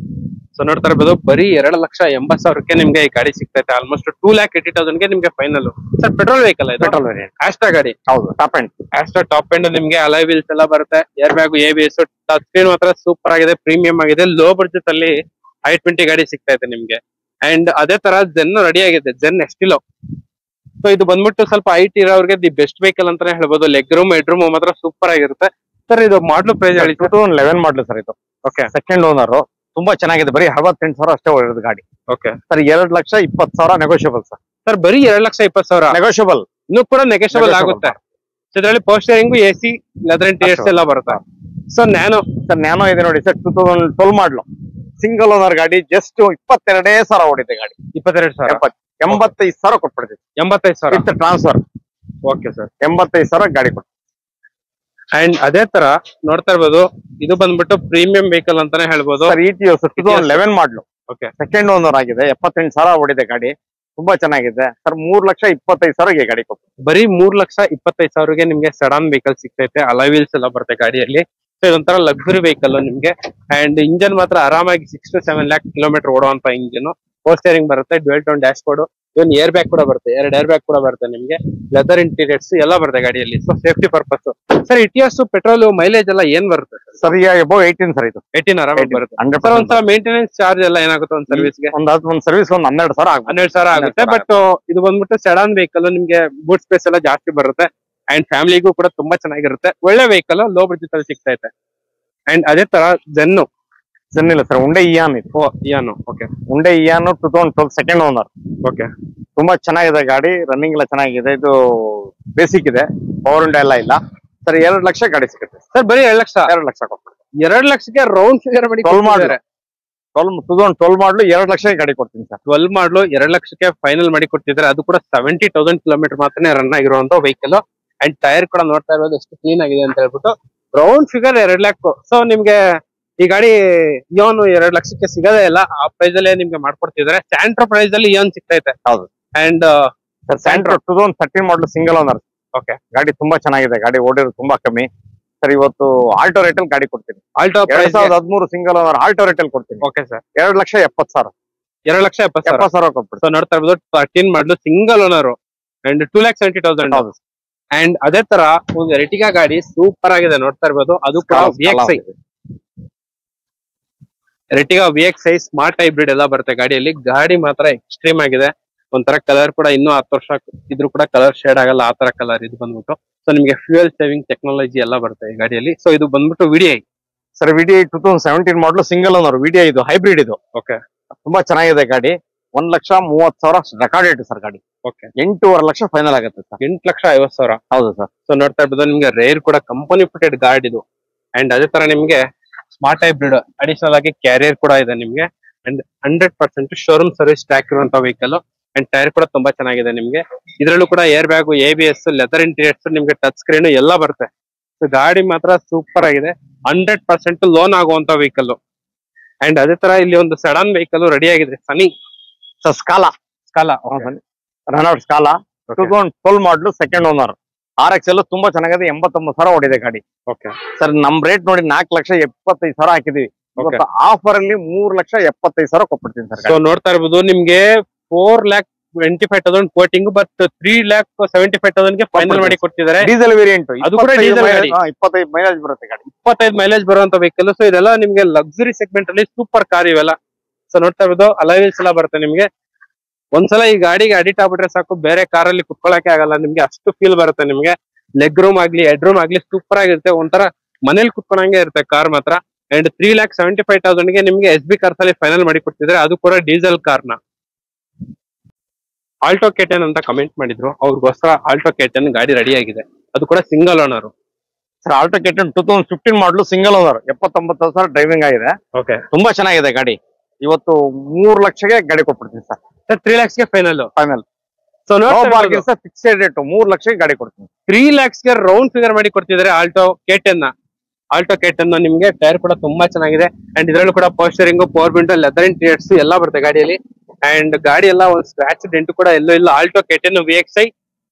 ಸೊ ನೋಡ್ತಾ ಇರ್ಬೋದು, ಬರೀ 2,80,000ಕ್ಕೆ ನಿಮ್ಗೆ ಈ ಗಾಡಿ ಸಿಗ್ತೈತೆ. ಆಲ್ಮೋಸ್ಟ್ 2,80,000ಗೆ ನಿಮ್ಗೆ ಫೈನಲ್. ಸರ್ ಪೆಟ್ರೋಲ್ ವೆಹಿಕಲ್ ಇದು? Petrol variant. ಆಸ್ಟ್ರಾ ಗಾಡಿ. ಹೌದು, top end. Astra top end ನಿಮ್ಗೆ ಅಲಾಯ್ ವೀಲ್ಸ್ ಎಲ್ಲ ಬರುತ್ತೆ. Air bag, ABS, touch screen ಮಾತ್ರ ಸೂಪರ್ ಆಗಿದೆ, ಪ್ರೀಮಿಯಂ ಆಗಿದೆ. ಲೋ ಬಡ್ಜೆಟ್ ಅಲ್ಲಿ i20 ಗಾಡಿ ಸಿಗ್ತೈತೆ ನಿಮ್ಗೆ. ಅಂಡ್ ಅದೇ ತರ ಜೆನ್ ರೆಡಿ ಆಗಿದೆ, ಜೆನ್ ಎಸ್ಟಿಲೋ. ಸೊ ಇದು ಬಂದ್ಬಿಟ್ಟು ಸ್ವಲ್ಪ ಐಟ್ ಇರೋರಿಗೆ ದಿ ಬೆಸ್ಟ್ ವೆಹಿಕಲ್ ಅಂತಾನೆ ಹೇಳ್ಬೋದು. ಲೆಗ್ ರೂಮ್, ಹೆಡ್ ರೂಮ್ ಮಾತ್ರ ಸೂಪರ್ ಆಗಿರುತ್ತೆ. ಸರ್ ಇದು ಮಾಡ್ಲು ಪ್ರೈಸ್ ಹೇಳಿ? 2011 ಮಾಡಲು ಸರ್ ಇದು. ಓಕೆ. Second owner. ತುಂಬಾ ಚೆನ್ನಾಗಿದೆ. ಬರೀ 68,000 ಅಷ್ಟೇ ಹೊಡೆದ ಗಾಡಿ. Okay sir 2,20,000 negotiable sir. Sir ಬರೀ 2,20,000 ನೆಗೋಷಿಯಬಲ್. ಇನ್ನೂ ಕೂಡ ನೆಗೆಷಬಲ್ ಆಗುತ್ತೆ. ಇದರಲ್ಲಿ power steering, AC, leather interiors ಎಲ್ಲ ಬರುತ್ತೆ. So nano. ಸರ್ ನ್ಯಾನೋ ಇದೆ ನೋಡಿ ಸರ್, 2012 ಮಾಡಲು ಸಿಂಗಲ್ ಓನರ್ ಗಾಡಿ. ಜಸ್ಟ್ 22,000 ಹೊಡಿದೆ ಗಾಡಿ. 22,000. 85,000 ಕೊಟ್ಬಿಡ್ತೀವಿ. 85,000 ವಿತ್ ಟ್ರಾನ್ಸ್ಫರ್. Okay sir. 85,000 ಗಾಡಿ ಕೊಟ್ಟು. ಅಂಡ್ ಅದೇ ತರ ನೋಡ್ತಾ ಇರ್ಬೋದು, ಇದು ಬಂದ್ಬಿಟ್ಟು ಪ್ರೀಮಿಯಂ ವೆಹಿಕಲ್ ಅಂತಾನೆ ಹೇಳ್ಬೋದು. ಸರ್ ETOS 2011 ಮಾಡಲು. ಓಕೆ. ಸೆಕೆಂಡ್ ಓನರ್ ಆಗಿದೆ. 78,000 ಹೊಡಿದೆ ಗಾಡಿ. ತುಂಬಾ ಚೆನ್ನಾಗಿದೆ ಸರ್. 3,25,000 ಗಾಡಿ ಕೊಟ್ಟು. ಬರೀ 3,25,000ಗೆ ನಿಮ್ಗೆ ಸಡನ್ ವೆಹಿಕಲ್ ಸಿಗ್ತೈತೆ. ಅಲಾಯ್ ವೀಲ್ಸ್ ಎಲ್ಲ ಬರುತ್ತೆ ಗಾಡಿಯಲ್ಲಿ. ಸೊ ಇದೊಂಥರ ಲಕ್ಸುರಿ ವೆಹಿಕಲ್ ನಿಮ್ಗೆ. ಅಂಡ್ ಇಂಜನ್ ಮಾತ್ರ ಆರಾಮಾಗಿ 6 to 7 lakh ಕಿಲೋಮೀಟರ್ ಓಡುವಂತ ಇಂಜಿನ್. ಪವರ್ ಸ್ಟೇರಿಂಗ್ ಬರುತ್ತೆ, dual tone dashboard, even airbag ಕೂಡ ಬರುತ್ತೆ, 2 ಏರ್ ಬ್ಯಾಗ್ ಕೂಡ ಬರುತ್ತೆ ನಿಮ್ಗೆ. ಲೆದರ್ ಇಂಟೀರಿಯರ್ಸ್ ಎಲ್ಲ ಬರುತ್ತೆ ಗಾಡಿಯಲ್ಲಿ. So safety purpose. Sir ETOS petrol mileage ಎಲ್ಲ ಏನ್ ಬರುತ್ತೆ ಸರ್ ಎಬೋ 18 ಸರ್ ಇದು. 18 ಆರಾಮಾಗಿ ಬರುತ್ತೆ. 100%. ಸರ್ ಒಂದ್ಸಲ ಮೇಂಟೆನೆನ್ಸ್ ಚಾರ್ಜ್ ಎಲ್ಲ ಏನಾಗುತ್ತೆ ಒಂದ್ ಸರ್ವಿಸ್ಗೆ? ಒಂದ್ ಸರ್ವಿಸ್ 12,000 ಆಗುತ್ತೆ. 12,000 ಆಗುತ್ತೆ. ಬಟ್ ಇದು ಬಂದ್ಬಿಟ್ಟು ಸೆಡಾನ್ ವೆಹಿಕಲ್, ನಿಮ್ಗೆ ಬೂಟ್ ಸ್ಪೇಸ್ ಎಲ್ಲ ಜಾಸ್ತಿ ಬರುತ್ತೆ. ಅಂಡ್ ಫ್ಯಾಮಿಲಿಗೂ ಕೂಡ ತುಂಬಾ ಚೆನ್ನಾಗಿರುತ್ತೆ. ಒಳ್ಳೆ ವೆಹಿಕಲ್, ಲೋ ಬಡ್ಜೆಟ್ ಅಲ್ಲಿ ಸಿಗ್ತೈತೆ. ಅಂಡ್ ಅದೇ ತರ ಜೆನ್ನು. ಜೆನ್ ಇಲ್ಲ ಸರ್, ಉಂಡೆ ಇಯಾನ್ ಇದು. ಇಯಾನು. ಓಕೆ. ಉಂಡೆ ಇಯಾನು 2012 ಸೆಕೆಂಡ್ ಓನರ್. ಓಕೆ. ತುಂಬಾ ಚೆನ್ನಾಗಿದೆ ಗಾಡಿ. ರನ್ನಿಂಗ್ ಎಲ್ಲ ಚೆನ್ನಾಗಿದೆ. ಇದು ಬೇಸಿಕ್ ಇದೆ, ಪವರ್ ಉಂಡೆ ಎಲ್ಲ ಇಲ್ಲ ಸರ್. 2 ಲಕ್ಷ ಗಾಡಿ ಸಿಗುತ್ತೆ ಸರ್. ಬರೀ 2 ಲಕ್ಷ. 2 ಲಕ್ಷ ಕೊಡ್ತೀನಿ. 2 ಲಕ್ಷಕ್ಕೆ ರೌಂಡ್ ಫಿಗರ್ ಮಾಡಿ 2012 ಮಾಡಲು 2 ಲಕ್ಷ ಗಾಡಿ ಕೊಡ್ತೀನಿ ಸರ್. 12 ಮಾಡಲು 2 ಲಕ್ಷಕ್ಕೆ ಫೈನಲ್ ಮಾಡಿ ಕೊಡ್ತಿದ್ದಾರೆ. ಅದು ಕೂಡ 70,000 ಕಿಲೋಮೀಟರ್ ಮಾತ್ರ ರನ್ ಆಗಿರುವಂತ ವೆಹಿಕಲ್. ಅಂಡ್ ಟೈರ್ ಕೂಡ ನೋಡ್ತಾ ಇರೋದು ಎಷ್ಟು ಕ್ಲೀನ್ ಆಗಿದೆ ಅಂತ ಹೇಳ್ಬಿಟ್ಟು. Round figure 2 lakh. ಸೊ ನಿಮ್ಗೆ ಈ ಗಾಡಿ ಇಯೋನ್ 2 ಲಕ್ಷಕ್ಕೆ ಸಿಗದೇ ಇಲ್ಲ. ಆ ಪ್ರೈಸ್ ಅಲ್ಲೇ ನಿಮ್ಗೆ ಮಾಡ್ಕೊಡ್ತಿದ್ದಾರೆ. ಸ್ಯಾಂಟ್ರೋ ಪ್ರೈಸ್ ಅಲ್ಲಿ ಇಯೋನ್ ಸಿಗ್ತೈತೆ. ಹೌದು. ಅಂಡ್ ಸ್ಯಾಂಟ್ರೋ 2013 ಮಾಡಲು ಸಿಂಗಲ್ ಓನರ್. ಓಕೆ. ಗಾಡಿ ತುಂಬಾ ಚೆನ್ನಾಗಿದೆ. ಗಾಡಿ ಓಡಿರೋದು ತುಂಬಾ ಕಮ್ಮಿ ಸರ್. ಇವತ್ತು ಆಲ್ಟೋ ರೇಟ್ ಅಲ್ಲಿ ಗಾಡಿ ಕೊಡ್ತೀನಿ. Alto 2013 single owner Alto rate ಅಲ್ಲಿ ಕೊಡ್ತೀನಿ. Okay sir. 2,70,000. 2,70,000 ಕೊಟ್ಬಿಡ್ತೀನಿ. ಸೊ ನೋಡ್ತಾ ಇರ್ಬೋದು, 13 ಮಾಡಲು ಸಿಂಗಲ್ ಓನರ್ ಅಂಡ್ 2,70,000. ಹೌದು. ಅಂಡ್ ಅದೇ ತರ ಒಂದು ಎರ್ಟಿಗಾ ಗಾಡಿ ಸೂಪರ್ ಆಗಿದೆ ನೋಡ್ತಾ ಇರ್ಬೋದು. ಅದು ಕೂಡ VXi. Ertiga VXi smart hybrid ಎಲ್ಲ ಬರುತ್ತೆ ಗಾಡಿಯಲ್ಲಿ. ಗಾಡಿ ಮಾತ್ರ ಎಕ್ಸ್ಟ್ರೀಮ್ ಆಗಿದೆ. ಒಂಥರ ಕಲರ್ ಕೂಡ ಇನ್ನೂ 10 ವರ್ಷ ಇದ್ರೂ ಕೂಡ ಕಲರ್ ಶೇಡ್ ಆಗಲ್ಲ, ಆ ತರ ಕಲರ್ ಇದು ಬಂದ್ಬಿಟ್ಟು. ಸೊ ನಿಮ್ಗೆ ಫ್ಯೂಯಲ್ ಸೇವಿಂಗ್ ಟೆಕ್ನಾಲಜಿ ಎಲ್ಲ ಬರುತ್ತೆ ಈ ಗಾಡಿಯಲ್ಲಿ. ಸೊ ಇದು ಬಂದ್ಬಿಟ್ಟು VDI. ಸರ್ VDI 2017 ಮಾಡಲು ಸಿಂಗಲ್ ಓನರ್. VDI ಇದು ಹೈಬ್ರಿಡ್ ಇದು. ಓಕೆ. ತುಂಬಾ ಚೆನ್ನಾಗಿದೆ ಗಾಡಿ. 1,30,000 ರೆಕಾರ್ಡೆಡ್ ಸರ್ ಗಾಡಿ. ಓಕೆ. 8.5 ಲಕ್ಷ ಫೈನಲ್ ಆಗುತ್ತೆ ಸರ್. 8,50,000. ಹೌದು ಸರ್. ಸೊ ನೋಡ್ತಾ ಇರ್ಬೋದು, ನಿಮ್ಗೆ ರೇರ್ ಕೂಡ ಕಂಪನಿ ಫಿಟೆಡ್ ಗಾಡಿ ಇದು. ಅಂಡ್ ಅದೇ ತರ ನಿಮ್ಗೆ ಸ್ಮಾರ್ಟ್ ಹೈಬ್ರಿಡ್ ಅಡಿಷನಲ್ ಆಗಿ ಕ್ಯಾರಿಯರ್ ಕೂಡ ಇದೆ ನಿಮ್ಗೆ. ಅಂಡ್ 100% ಶೋರೂಮ್ ಸರ್ವಿಸ್ ಟ್ರ್ಯಾಕ್ ಇರುವಂತ ವೆಹಿಕಲ್. ಅಂಡ್ ಟೈರ್ ಕೂಡ ತುಂಬಾ ಚೆನ್ನಾಗಿದೆ ನಿಮ್ಗೆ. ಇದರಲ್ಲೂ ಕೂಡ air bag, ABS, leather interiors, ನಿಮ್ಗೆ ಟಚ್ ಸ್ಕ್ರೀನ್ ಎಲ್ಲ ಬರುತ್ತೆ. ಸೊ ಗಾಡಿ ಮಾತ್ರ ಸೂಪರ್ ಆಗಿದೆ. 100% ಲೋನ್ ಆಗುವಂತ ವೆಹಿಕಲ್. ಅಂಡ್ ಅದೇ ತರ ಇಲ್ಲಿ ಒಂದು ಸಡನ್ ವೆಹಿಕಲ್ ರೆಡಿ ಆಗಿದೆ. ಸನಿ ಸರ್ ಸ್ಕಾಲಾ. ರನೌಟ್ ಸ್ಕಾಲಾ 2012 ಮಾಡಲು ಸೆಕೆಂಡ್ ಓನರ್. RXL ತುಂಬಾ ಚೆನ್ನಾಗಿದೆ. 89,000 ಹೊಡಿದೆ ಗಾಡಿ. ಓಕೆ. ಸರ್ ನಮ್ ರೇಟ್ ನೋಡಿ 4,75,000 ಹಾಕಿದೀವಿ. ಆಫರ್ ಅಲ್ಲಿ 3,75,000 ಕೊಟ್ಬಿಡ್ತೀನಿ ಸರ್. ಸೊ ನೋಡ್ತಾ ಇರ್ಬೋದು, ನಿಮ್ಗೆ 4,25,000 ಕೋಟಿಂಗ್, ಬಟ್ 3,75,000ಗೆ ಫೈನಲ್ ಮಾಡಿ ಕೊಡ್ತಿದ್ದಾರೆ. Diesel variant. ಅದು ಕೂಡ ಡೀಸೆಲ್ ಗಾಡಿ. 25 ಮೈಲೇಜ್ ಬರುತ್ತೆ ಗಾಡಿ. 25 ಮೈಲೇಜ್ ಬರುವಂತ ವೆಹಿಕಲ್. ಸೊ ಇದೆಲ್ಲ ನಿಮ್ಗೆ ಲಕ್ಸುರಿ ಸೆಗ್ಮೆಂಟ್ ಅಲ್ಲಿ ಸೂಪರ್ ಕಾರ್ ಇವೆಲ್ಲ. ಸೊ ನೋಡ್ತಾ ಇರ್ಬೋದು, ಅಲಾಯ್ ವೀಲ್ಸ್ ಎಲ್ಲ ಬರುತ್ತೆ ನಿಮ್ಗೆ. ಒಂದ್ಸಲ ಈ ಗಾಡಿಗೆ ಅಡಿಟ್ ಆಗ್ಬಿಟ್ರೆ ಸಾಕು, ಬೇರೆ ಕಾರಲ್ಲಿ ಕುತ್ಕೊಳಕ್ಕೆ ಆಗಲ್ಲ ನಿಮ್ಗೆ. ಅಷ್ಟು ಫೀಲ್ ಬರುತ್ತೆ ನಿಮ್ಗೆ. ಲೆಗ್ ರೂಮ್ ಆಗ್ಲಿ, ಹೆಡ್ ರೂಮ್ ಆಗ್ಲಿ ಸೂಪರ್ ಆಗಿರುತ್ತೆ. ಒಂಥರ ಮನೇಲಿ ಕುತ್ಕೊಂಡಂಗೆ ಇರುತ್ತೆ ಕಾರ್ ಮಾತ್ರ. ಅಂಡ್ 3,75,000ಗೆ ನಿಮ್ಗೆ SB ಕಾರ್ಸ್ ಅಲ್ಲಿ ಫೈನಲ್ ಮಾಡಿ ಕೊಡ್ತಿದ್ರೆ, ಅದು ಕೂಡ ಡೀಸೆಲ್ ಕಾರ್ನ. ಆಲ್ಟೋ K10 ಅಂತ ಕಮೆಂಟ್ ಮಾಡಿದ್ರು, ಅವ್ರಿಗೋಸ್ಕರ ಆಲ್ಟೋ K10 ಗಾಡಿ ರೆಡಿ ಆಗಿದೆ. ಅದು ಕೂಡ single owner. Sir Alto K10 2015 ಮಾಡಲು ಸಿಂಗಲ್ ಓನರ್. 79,000 ಡ್ರೈವಿಂಗ್ ಆಗಿದೆ. ಓಕೆ. ತುಂಬಾ ಚೆನ್ನಾಗಿದೆ ಗಾಡಿ. ಇವತ್ತು 3 ಲಕ್ಷಕ್ಕೆ ಗಾಡಿ ಕೊಟ್ಬಿಡ್ತೀನಿ ಸರ್. 3 lakhsಗೆ ಫೈನಲ್. ಸೊ ಫಿಕ್ಸೆಡ್ ರೇಟ್ 3 ಲಕ್ಷಕ್ಕೆ ಗಾಡಿ ಕೊಡ್ತೀನಿ. 3 lakhs ಗೆ ರೌಂಡ್ ಫಿಗರ್ ಮಾಡಿ ಕೊಡ್ತಿದ್ದಾರೆ ಆಲ್ಟೋ K10 ನಿಮ್ಗೆ ಟೈರ್ ಕೂಡ ತುಂಬಾ ಚೆನ್ನಾಗಿದೆ. ಅಂಡ್ ಇದರಲ್ಲೂ ಕೂಡ ಪೋಸ್ಟರಿಂಗ್, ಪವರ್ ವಿಂಡೋ, ಲೆದರ್ ಇಂಟೀರಿಯರ್ಸ್ ಎಲ್ಲ ಬರುತ್ತೆ ಗಾಡಿಯಲ್ಲಿ. ಅಂಡ್ ಗಾಡಿ ಎಲ್ಲ ಒಂದು ಸ್ಕ್ರಾಚ್ ಡೆಂಟ್ ಕೂಡ ಎಲ್ಲೂ ಇಲ್ಲ. Alto K10 VXi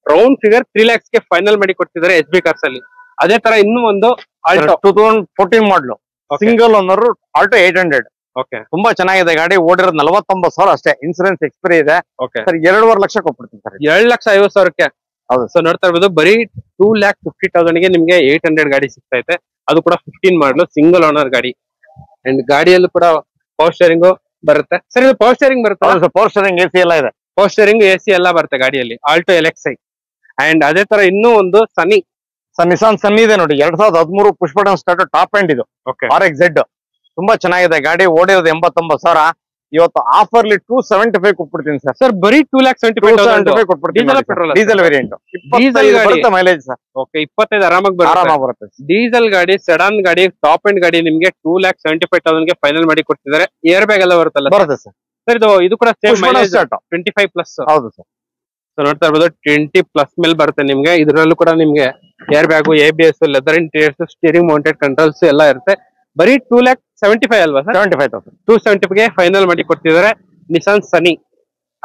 round figure 3 lakhs ಗೆ ಫೈನಲ್ ಮಾಡಿ ಕೊಡ್ತಿದ್ದಾರೆ SB ಕಾರ್ಸ್ ಅಲ್ಲಿ. ಅದೇ ತರ ಇನ್ನೂ ಒಂದು ಆಲ್ಟೋ 2014 ಮಾಡಲು ಸಿಂಗಲ್ ಓನರ್ ಆಲ್ಟೋ 800. ಓಕೆ, ತುಂಬಾ ಚೆನ್ನಾಗಿದೆ ಗಾಡಿ. ಓಡಿರೋದು 49,000 ಅಷ್ಟೇ. ಇನ್ಸೂರೆನ್ಸ್ ಎಕ್ಸ್ಪೈರಿ ಇದೆ. ಓಕೆ ಸರ್ 2.5 ಲಕ್ಷ ಕೊಟ್ಬಿಡ್ತೀನಿ ಸರ್. 2,50,000ಕ್ಕೆ. ಹೌದು. ಸೊ ನೋಡ್ತಾ ಇರ್ಬೋದು, ಬರೀ 2,50,000 ಗೆ ನಿಮ್ಗೆ 800 ಗಾಡಿ ಸಿಗ್ತಾ ಇದೆ. ಅದು ಕೂಡ 15 ಮಾಡಲು ಸಿಂಗಲ್ ಓನರ್ ಗಾಡಿ. ಅಂಡ್ ಗಾಡಿಯಲ್ಲೂ ಕೂಡ ಪವರ್ ಸ್ಟೇರಿಂಗ್ ಬರುತ್ತೆ. ಸರ್ ಇದು ಪವರ್ ಸ್ಟೇರಿಂಗ್ ಬರುತ್ತೆ, ಪವರ್ ಸ್ಟೇರಿಂಗ್ AC ಎಲ್ಲ ಇದೆ. ಪವರ್ ಸ್ಟೇರಿಂಗ್ AC ಎಲ್ಲ ಬರುತ್ತೆ ಗಾಡಿಯಲ್ಲಿ ಆಲ್ಟೋ LXi. ಅಂಡ್ ಅದೇ ತರ ಇನ್ನೂ ಒಂದು ಸನ್ನಿ ನಿಸಾನ್ ಸನ್ನಿ ಇದೆ ನೋಡಿ. 2013 push button start top end ಇದು. RXZ ತುಂಬಾ ಚೆನ್ನಾಗಿದೆ ಗಾಡಿ. ಓಡಿರೋದು 89,000. ಇವತ್ತು ಆಫರ್ಲಿ 275 ಕೊಟ್ಬಿಡ್ತೀನಿ ಸರ್. ಸರ್ ಬರೀ 2,75,000 ಕೊಟ್ಬಿಡ್ತೀನಿ. Petrol diesel variant mileage sir. Okay, 25 ಆರಾಮಾಗಿ ಬರುತ್ತೆ. ಡೀಸೆಲ್ ಗಾಡಿ, ಸೆಡಾನ್ ಗಾಡಿ, ಟಾಪ್ ಎಂಡ್ ಗಾಡಿ ನಿಮ್ಗೆ 2,75,000 ಗೆ ಫೈನಲ್ ಮಾಡಿ ಕೊಡ್ತಿದ್ದಾರೆ. ಏರ್ ಬ್ಯಾಗ್ ಎಲ್ಲ ಬರುತ್ತಲ್ಲ? ಬರುತ್ತೆ ಸರ್. ಸರ್ ಇದು ಕೂಡ ಸೇಮ್ ಮೈಲೇಜ್ 25+. ಹೌದು ಸರ್. ಸೊ ನೋಡ್ತಾ ಇರ್ಬೋದು 20+ ಮೇಲೆ ಬರುತ್ತೆ ನಿಮ್ಗೆ. ಇದರಲ್ಲೂ ಕೂಡ ನಿಮ್ಗೆ air bag, ABS, leather interiors, steering mounted controls ಎಲ್ಲ ಇರುತ್ತೆ. ಬರೀ 2,75,000 ಅಲ್ವಾ ಸರ್? 75,000. 270 ಗೆ ಫೈನಲ್ ಮಾಡಿ ಕೊಡ್ತಿದ್ದಾರೆ. ನಿಸಾನ್ ಸನಿ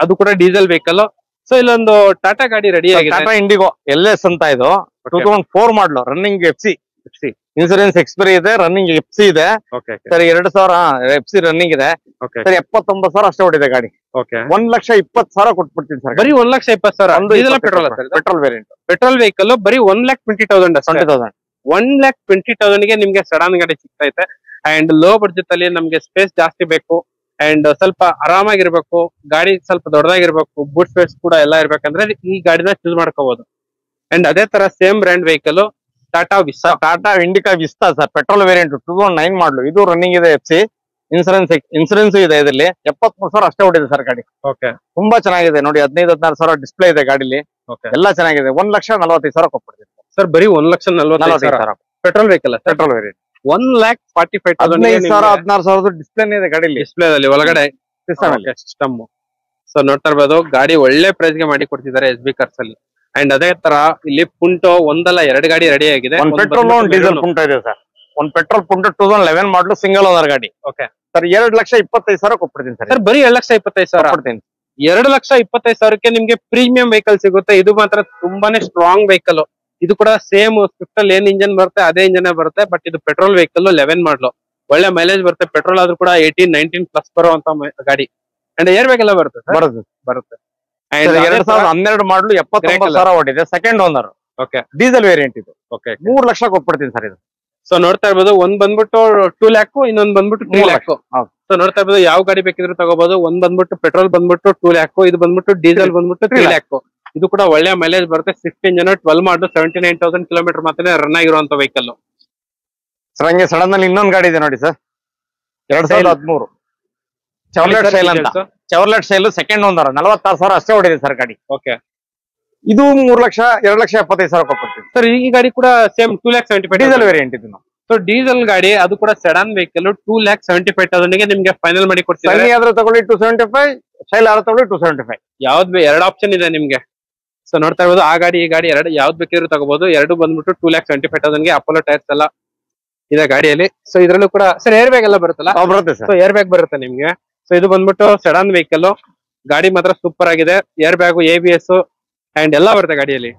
ಅದು ಕೂಡ ಡೀಸೆಲ್ ವೆಹಿಕಲ್. ಸೊ ಇಲ್ಲೊಂದು ಟಾಟಾ ಗಾಡಿ ರೆಡಿ ಆಗಿದೆ. ಟಾಟಾ ಇಂಡಿಗೋ LS ಅಂತ ಇದು. 2004 ಮಾಡಲು ರನ್ನಿಂಗ್ FC. ಇನ್ಸೂರೆನ್ಸ್ ಎಕ್ಸ್ಪೈರಿ ಇದೆ. ರನ್ನಿಂಗ್ FC ಇದೆ ಸರ್. 2,000 FC ರನ್ನಿಂಗ್ ಇದೆ ಸರ್. 79,000 ಅಷ್ಟೇ ಹೊಡಿದೆ ಗಾಡಿ. 1,20,000 ಕೊಟ್ಬಿಡ್ತೀನಿ ಸರ್. ಬರೀ 1,20,000 ಪೆಟ್ರೋಲ್ ವೇರಿಯಂಟ್. ಪೆಟ್ರೋಲ್ ವೆಹಿಕಲ್ ಬರೀ 1,20,000 1,20,000 ಗೆ ನಿಮ್ಗೆ ಸಡನ್ ಗಾಡಿ ಸಿಗ್ತೈತೆ. ಅಂಡ್ ಲೋ ಬಡ್ಜೆಟ್ ಅಲ್ಲಿ ನಮ್ಗೆ ಸ್ಪೇಸ್ ಜಾಸ್ತಿ ಬೇಕು ಅಂಡ್ ಸ್ವಲ್ಪ ಆರಾಮಾಗಿರ್ಬೇಕು, ಗಾಡಿ ಸ್ವಲ್ಪ ದೊಡ್ಡದಾಗಿರ್ಬೇಕು, ಬೂಟ್ ಸ್ಪೇಸ್ ಕೂಡ ಎಲ್ಲ ಇರ್ಬೇಕಂದ್ರೆ ಈ ಗಾಡಿನ ಚೂಸ್ ಮಾಡ್ಕೋಬಹುದು. ಅಂಡ್ ಅದೇ ತರ same brand vehicle Tata Indica Vista sir. Petrol variant 2009 ಮಾಡಲು. ಇದು ರನ್ನಿಂಗ್ ಇದೆ FC. ಇನ್ಸೂರೆನ್ಸ್ ಇದೆ. ಇದರಲ್ಲಿ 73,000 ಅಷ್ಟೇ ಹೊಡಿದೆ ಸರ್ ಗಾಡಿ. ತುಂಬಾ ಚೆನ್ನಾಗಿದೆ ನೋಡಿ. 15,000-16,000 ಡಿಸ್ಪ್ಲೇ ಇದೆ ಗಾಡಿಲಿ. ಎಲ್ಲ ಚೆನ್ನಾಗಿದೆ. 1,45,000 ಕೊಟ್ಬಿಡ್ತೀನಿ ಸರ್. ಬರೀ 1,40,000 petrol vehicle. Petrol variant 1,45,000. 16,000 display ಇದೆ ಗಾಡಿಲಿ. ಡಿಸ್ಪ್ಲೇದಲ್ಲಿ ಒಳಗಡೆ ಸಿಸ್ಟಮ್. ಸೊ ನೋಡ್ತಾ ಇರ್ಬೋದು, ಗಾಡಿ ಒಳ್ಳೆ ಪ್ರೈಸ್ ಗೆ ಮಾಡಿ ಕೊಡ್ತಿದ್ದಾರೆ SB ಕಾರ್ಸ್ ಅಲ್ಲಿ. ಅಂಡ್ ಅದೇ ತರ ಇಲ್ಲಿ ಪುಂಟೋ ಒಂದಲ್ಲ 2 ಗಾಡಿ ರೆಡಿ ಆಗಿದೆ. ಪೆಟ್ರೋಲ್ ಡೀಸೆಲ್ ಪುಂಟೋ ಇದೆ ಸರ್. ಒಂದು ಪೆಟ್ರೋಲ್ ಪುಂಟೋ 2011 ಮಾಡಲು ಸಿಂಗಲ್ ಓನರ್ ಗಾಡಿ. ಸರ್ 2,25,000 ಕೊಟ್ಬಿಡ್ತೀನಿ ಸರ್. ಬರೀ 2,25,000 ಕೊಡ್ತೀನಿ. 2,25,000ಕ್ಕೆ ನಿಮ್ಗೆ ಪ್ರೀಮಿಯಂ ವೆಹಿಕಲ್ ಸಿಗುತ್ತೆ. ಇದು ಮಾತ್ರ ತುಂಬಾನೇ ಸ್ಟ್ರಾಂಗ್ ವೆಹಿಕಲ್. ಇದು ಕೂಡ ಸೇಮ್ ಸ್ವಿಫ್ಟ್ ಅಲ್ಲಿ ಏನ್ ಇಂಜನ್ ಬರುತ್ತೆ ಅದೇ ಇಂಜನ್ ಬರುತ್ತೆ. ಬಟ್ ಇದು ಪೆಟ್ರೋಲ್ ವೆಹಿಕಲ್ 11 ಮಾಡಲು. ಒಳ್ಳೆ ಮೈಲೇಜ್ ಬರುತ್ತೆ. ಪೆಟ್ರೋಲ್ ಆದ್ರೂ ಕೂಡ 18-19+ ಬರುವಂತ ಗಾಡಿ. ಅಂಡ್ ಏರ್ ಬ್ಯಾಗ್ ಎಲ್ಲ ಬರುತ್ತೆ. 2012 ಮಾಡಲು 79,000 ಹೊಡಿದೆ. Second owner. ಡೀಸೆಲ್ ವೇರಿಯಂಟ್ ಇದು. 3 ಲಕ್ಷ ಕೊಟ್ಬಿಡ್ತೀನಿ ಸರ್ ಇದು. ಸೊ ನೋಡ್ತಾ ಇರ್ಬೋದು, ಒಂದ್ ಬಂದ್ಬಿಟ್ಟು 2 lakh, ಇನ್ನೊಂದ್ ಬಂದ್ಬಿಟ್ಟು 3 lakh. ಸೊ ನೋಡ್ತಾ ಇರ್ಬೋದು, ಯಾವ ಗಾಡಿ ಬೇಕಿದ್ರು ತಗೋಬಹುದು. ಒಂದ್ ಬಂದ್ಬಿಟ್ಟು ಪೆಟ್ರೋಲ್ ಬಂದ್ಬಿಟ್ಟು 2 lakh, ಇದು ಬಂದ್ಬಿಟ್ಟು ಡೀಸೆಲ್ ಬಂದ್ಬಿಟ್ಟು 3 lakh. ಇದು ಕೂಡ ಒಳ್ಳೆ ಮೈಲೇಜ್ ಬರುತ್ತೆ. ಸ್ವಿಫ್ಟ್ ಇಂಜನ್ 12 ಮಾಡಲು 79,000 ಕಿಲೋಮೀಟರ್ ಮಾತ್ರ ರನ್ ಆಗಿರುವಂತ ವೆಹಿಕಲ್. ಸರ್ ಹಂಗೆ ಸಡನ್ ಅಲ್ಲಿ ಇನ್ನೊಂದು ಗಾಡಿ ಇದೆ ನೋಡಿ ಸರ್. 2013 ಚವರ್ಲೆಟ್ ಶೈಲ್ ಅಂತ. Chevrolet ಶೈಲ್ second owner. 46,000 ಅಷ್ಟೇ ಹೊಡಿದೆ ಸರ್ ಗಾಡಿ. ಇದು 2,75,000 ಕೊಟ್ಬಿಡ್ತೀವಿ ಸರ್. ಈ ಗಾಡಿ ಕೂಡ ಸೇಮ್ 2,75,000 ಡೀಸೆಲ್ ವೇರಿಯಂಟ್ ಇದು. ಸೊ ಡೀಸೆಲ್ ಗಾಡಿ, ಅದು ಕೂಡ ಸೆಡಾನ್ ವೆಹಿಕಲ್. 2,75,000 ಗೆ ನಿಮ್ಗೆ ಫೈನಲ್ ಮಾಡಿ ಕೊಡ್ತೀವಿ. ಆದ್ರೂ ತಗೊಳ್ಳಿ 275, ಶೈಲ್ ಆದ್ರೂ ತಗೊಳ್ಳಿ 275. ಯಾವ್ದು 2 ಆಪ್ಷನ್ ಇದೆ ನಿಮ್ಗೆ. ಸೊ ನೋಡ್ತಾ ಇರ್ಬೋದು, ಆ ಗಾಡಿ ಈ ಗಾಡಿ ಯಾವ್ದು ಬೇಕಿದ್ರು ತಗೋಬಹುದು. 2 ಬಂದ್ಬಿಟ್ಟು 2,75,000 ಗೆ ಅಪೋಲೋ ಟೈರ್ಸ್ ಎಲ್ಲ ಇದೆ ಗಾಡಿಯಲ್ಲಿ. ಸೊ ಇದ್ರಲ್ಲೂ ಕೂಡ ಸರ್ ಏರ್ ಬ್ಯಾಗ್ ಎಲ್ಲ ಬರುತ್ತಲ್ಲ? ಬರುತ್ತೆ ಸರ್. ಸೊ ಏರ್ ಬ್ಯಾಗ್ ಬರುತ್ತೆ ನಿಮ್ಗೆ. ಸೊ ಇದು ಬಂದ್ಬಿಟ್ಟು ಸೆಡಾನ್ ವೆಹಿಕಲ್. ಗಾಡಿ ಮಾತ್ರ ಸೂಪರ್ ಆಗಿದೆ. ಏರ್ ಬ್ಯಾಗು, ABS ಅಂಡ್ ಎಲ್ಲ ಬರುತ್ತೆ ಗಾಡಿಯಲ್ಲಿ.